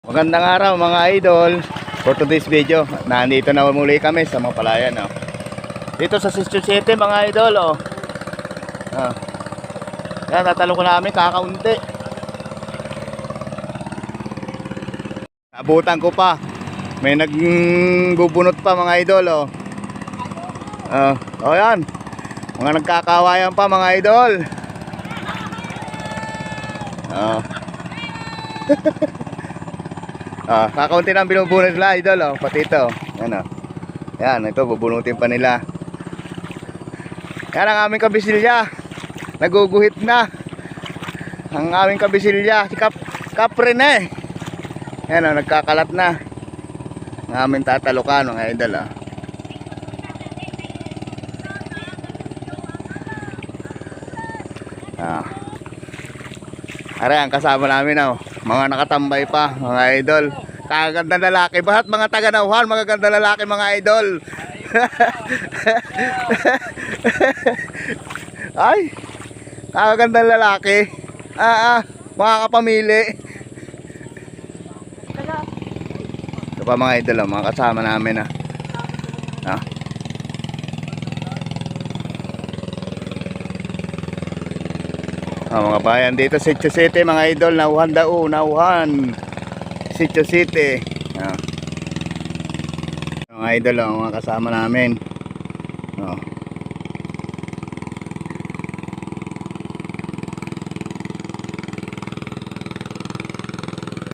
Magandang araw mga idol. For today's video, nandito na muli kami sa Mapalayan, oh. Dito sa Sister City mga idol, oh. Yan, tatalo ko namin kakaunti. Abutan ko pa. May nagbubunot pa mga idol, oh. Oh yan. Mga nagkakawayan pa mga idol. Kakaunti lang binubunot nila idol, oh. Pati ito, yan, oh. Yan, ito bubunutin pa nila. Yan ang aming kabisilya. Naguguhit na ang aming kabisilya, si Kapren eh. Yan, oh, nagkakalat na ang aming tatalukan mga idol, oh. Aray, ang kasama namin, oh. Mga nakatambay pa mga idol. Kagandang lalaki. Bahat mga taga-Nauhan, magagandang lalaki mga idol. Ay, kagandang lalaki. Mga kapamili. Ito pa mga idol, oh, mga kasama namin, mga bayan dito sa Sitio City mga idol. Nauhan daw, Nauhan Sitio City. Mga idol, mga kasama namin,